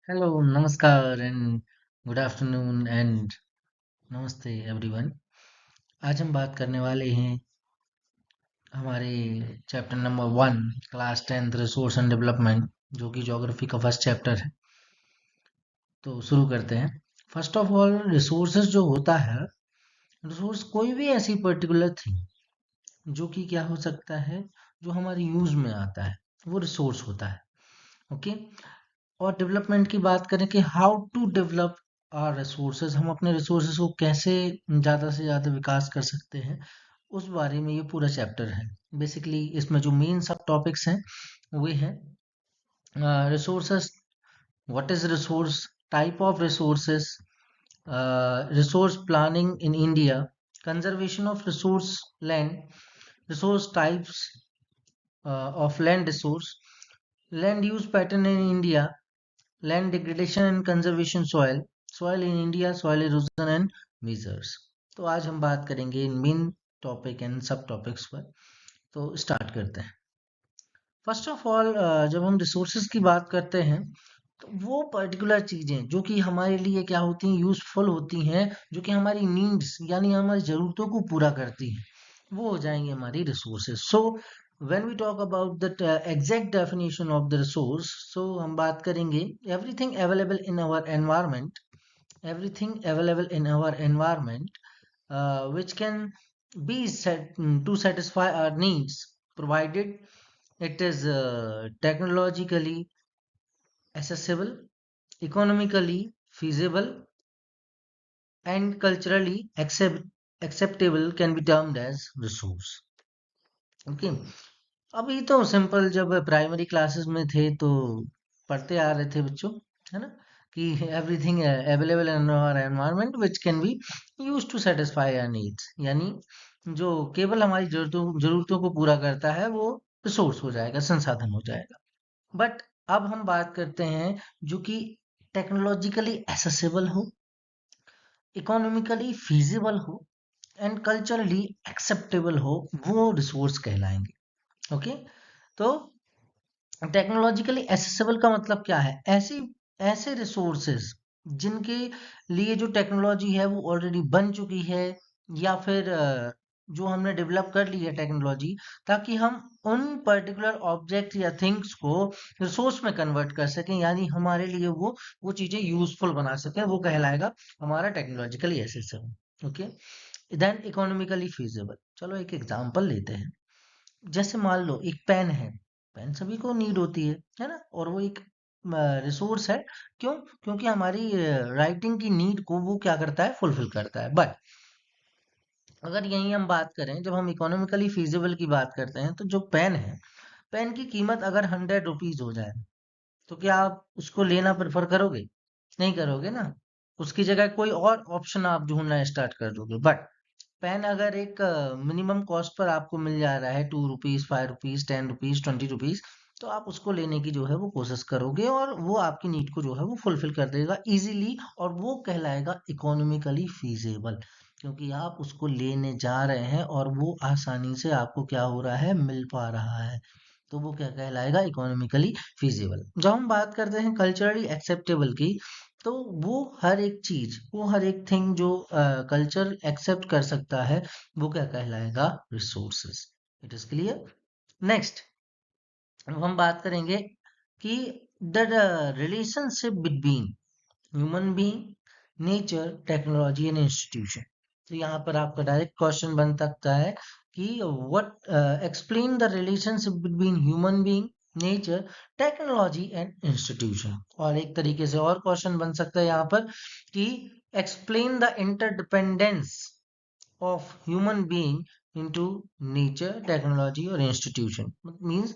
Hello, नमस्कार and good afternoon and नमस्ते everyone. आज हम बात करने वाले हैं हमारे chapter number 1 class 10th resource and development, जो कि ज्योग्राफी का फर्स्ट चैप्टर है। तो शुरू करते हैं। फर्स्ट ऑफ ऑल, रिसोर्सेज जो होता है, रिसोर्स कोई भी ऐसी पर्टिकुलर थिंग जो कि क्या हो सकता है, जो हमारे यूज में आता है, वो रिसोर्स होता है। ओके। और डेवलपमेंट की बात करें कि how to develop our resources, हम अपने रिसोर्सेज को कैसे ज़्यादा से ज़्यादा विकास कर सकते हैं, उस बारे में ये पूरा चैप्टर है। बेसिकली इसमें जो मेन सब टॉपिक्स हैं वे हैं resources, what is resource, type of resources, resource planning in India, conservation of resource land, resource types of land resource, land use pattern in India, land degradation and conservation soil, soil in India, soil erosion and measures। तो आज हम बात करेंगे इन main topic and सब topics पर। तो start करते हैं। फर्स्ट ऑफ ऑल, जब हम रिसोर्सेज की बात करते हैं तो वो पर्टिकुलर चीजें जो कि हमारे लिए क्या होती हैं, यूजफुल होती हैं, जो कि हमारी नीड्स यानी हमारी जरूरतों को पूरा करती हैं, वो हो जाएंगे हमारी resources. So when we talk about the exact definition of the resource, so हम बात करेंगे everything available in our environment, everything available in our environment, which can be set to satisfy our needs, provided it is technologically accessible, economically feasible, and culturally acceptable, can be termed as resource। Okay. अभी तो simple, जब primary classes में थे तो पढ़ते आ रहे थे बच्चों, है ना, कि everything available in our environment which can be use to satisfy our needs, यानी जो केवल हमारी जरूरतों जरूरतों को पूरा करता है वो रिसोर्स हो जाएगा, संसाधन हो जाएगा। बट अब हम बात करते हैं जो कि टेक्नोलॉजिकली एसेसिबल हो, इकोनॉमिकली फीजिबल हो एंड कल्चरली एक्सेप्टेबल हो, वो रिसोर्स कहलाएंगे। ओके। तो टेक्नोलॉजिकली एसेसिबल का मतलब क्या है, ऐसी ऐसे रिसोर्सेज जिनके लिए जो टेक्नोलॉजी है वो ऑलरेडी बन चुकी है, या फिर जो हमने डेवलप कर ली है टेक्नोलॉजी, ताकि हम उन पर्टिकुलर ऑब्जेक्ट या थिंग्स को रिसोर्स में कन्वर्ट कर सकें, यानी हमारे लिए वो चीजें यूजफुल बना सकें, वो कहलाएगा हमारा technologically accessible. Okay. Then economically feasible. चलो एक एग्जांपल लेते हैं। जैसे मान लो एक पेन है, पेन सभी को नीड होती है ना, और वो एक रिसोर्स है। क्यों? क्योंकि हमारी राइटिंग की नीड को वो क्या करता है, फुलफिल करता है। बट अगर यही हम बात करें, जब हम इकोनॉमिकली फीजिबल की बात करते हैं, तो जो पेन है, पेन की कीमत अगर 100 रुपीज हो जाए, तो क्या आप उसको लेना प्रेफर करोगे? नहीं करोगे ना। उसकी जगह कोई और ऑप्शन आप ढूंढना स्टार्ट कर दोगे। बट पेन अगर एक मिनिमम कॉस्ट पर आपको मिल जा रहा है, 2 रुपीज, 5 रुपीज, 10 रुपीज, 20 रुपीज, तो आप उसको लेने की जो है वो कोशिश करोगे, और वो आपकी नीड को जो है वो फुलफिल कर देगा इजीली, और वो कहलाएगा इकोनॉमिकली फीजेबल, क्योंकि आप उसको लेने जा रहे हैं और वो आसानी से आपको क्या हो रहा है, मिल पा रहा है। तो वो क्या कहलाएगा, इकोनॉमिकली फीजिबल। जब हम बात करते हैं कल्चरली एक्सेप्टेबल की, तो वो हर एक चीज, वो हर एक थिंग जो कल्चर एक्सेप्ट कर सकता है, वो क्या कहलाएगा, resources. It is clear. Next, अब हम बात करेंगे कि the relationship between human being, nature, technology and institution. तो यहाँ पर आपका डायरेक्ट क्वेश्चन बन सकता है कि what, explain the relationship between human being, nature, technology and institution. और एक तरीके से और क्वेश्चन बन सकता है यहाँ पर कि explain the interdependence of human being into nature, technology और इंस्टीट्यूशन। मींस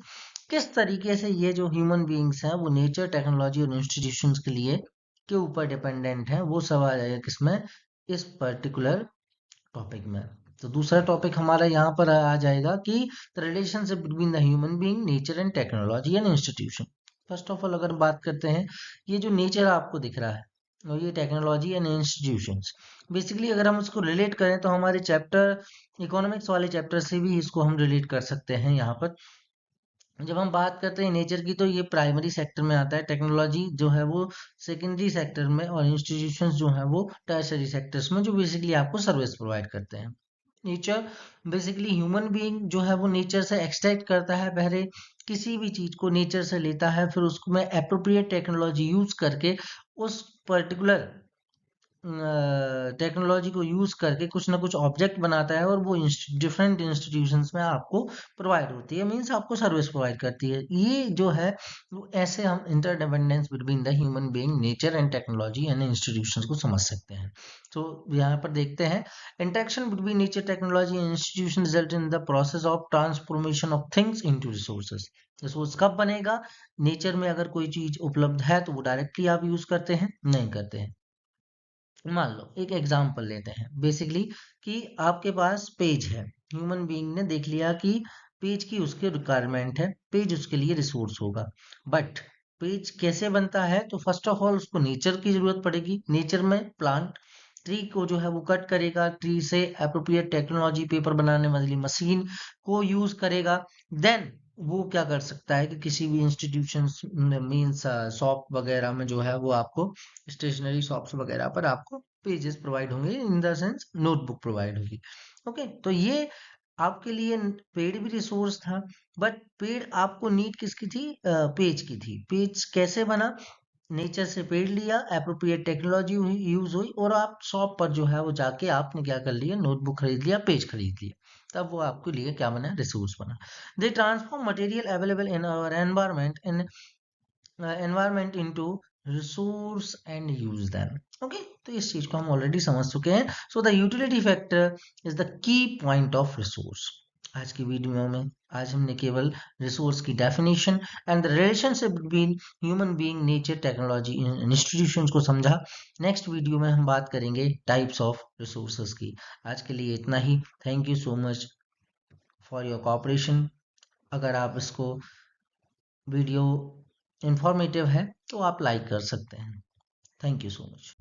किस तरीके से ये जो ह्यूमन बीइंग्स हैं वो नेचर, टेक्नोलॉजी और इंस्टीट्यूशंस के लिए के ऊपर डिपेंडेंट है, वो सब आ जाएगा किसमें, इस पर्टिकुलर टॉपिक में। तो दूसरा टॉपिक हमारा यहाँ पर आ जाएगा कि the relationship between the human being, nature and technology and institution. First of all अगर बात करते हैं, ये जो नेचर आपको दिख रहा है और ये टेक्नोलॉजी एंड इंस्टीट्यूशंस, बेसिकली अगर हम इसको रिलेट करें तो हमारे चैप्टर, इकोनॉमिक्स वाले चैप्टर से भी इसको हम रिलेट कर सकते हैं यहाँ पर। जब हम बात करते हैं नेचर की तो ये प्राइमरी सेक्टर में आता है, टेक्नोलॉजी जो है वो सेकेंडरी सेक्टर में, और इंस्टीट्यूशंस जो है वो टर्शरी सेक्टर्स में, जो बेसिकली आपको सर्विस प्रोवाइड करते हैं। नेचर बेसिकली ह्यूमन बीइंग जो है वो नेचर से एक्सट्रैक्ट करता है, पहले किसी भी चीज को नेचर से लेता है, फिर उसको में एप्रोप्रिएट टेक्नोलॉजी यूज करके उस पर्टिकुलर टेक्नोलॉजी को यूज करके कुछ ना कुछ ऑब्जेक्ट बनाता है, और वो डिफरेंट इंस्टीट्यूशंस में आपको प्रोवाइड होती है, मींस आपको सर्विस प्रोवाइड करती है। ये जो है वो ऐसे हम interdependence between the human being, nature and technology and institutions को समझ सकते हैं। तो यहाँ पर देखते हैं, interaction between nature, technology and institution result in the process of transformation of things into resources. Resource कब बनेगा? नेचर में अगर कोई चीज उपलब्ध है तो वो डायरेक्टली आप यूज करते हैं? नहीं करते हैं। मान लो एक एग्जांपल लेते हैं बेसिकली, कि आपके पास पेज है, ह्यूमन बीइंग ने देख लिया कि पेज की उसके रिक्वायरमेंट है, पेज उसके लिए रिसोर्स होगा। बट पेज कैसे बनता है? तो फर्स्ट ऑफ ऑल उसको नेचर की जरूरत पड़ेगी। नेचर में प्लांट ट्री को जो है वो कट करेगा, ट्री से अप्रोप्रिएट टेक्नोलॉजी, पेपर बनाने वाली मशीन को यूज करेगा। देन वो क्या कर सकता है कि किसी भी इंस्टीट्यूशन मीन्स शॉप वगैरह में जो है वो आपको, स्टेशनरी शॉप्स वगैरह पर आपको पेजेस प्रोवाइड होंगे, in the sense notebook provide होगी। ओके, तो ये आपके लिए पेड भी रिसोर्स था, बट पेड आपको नीड किसकी थी? पेज की थी। पेज कैसे बना? नेचर से पेड़ लिया, एप्रोप्रिएट टेक्नोलॉजी यूज हुई, और आप शॉप पर जो है वो जाके आपने क्या कर लिया? नोटबुक खरीद लिया, पेज खरीद लिया, तब वो आपके लिए क्या बना? रिसोर्स बना। They transform material available in our environment into resource and use them. Okay, तो इस चीज को हम ऑलरेडी समझ चुके हैं। So the utility factor is the key point of resource. आज की वीडियो में आज हमने केवल रिसोर्स की definition and the relationship between human being, nature, technology, institutions को समझा। नेक्स्ट वीडियो में हम बात करेंगे टाइप्स ऑफ रिसोर्सेज की। आज के लिए इतना ही। Thank you so much for your cooperation. अगर आप इसको वीडियो इंफॉर्मेटिव है तो आप लाइक कर सकते हैं। Thank you so much.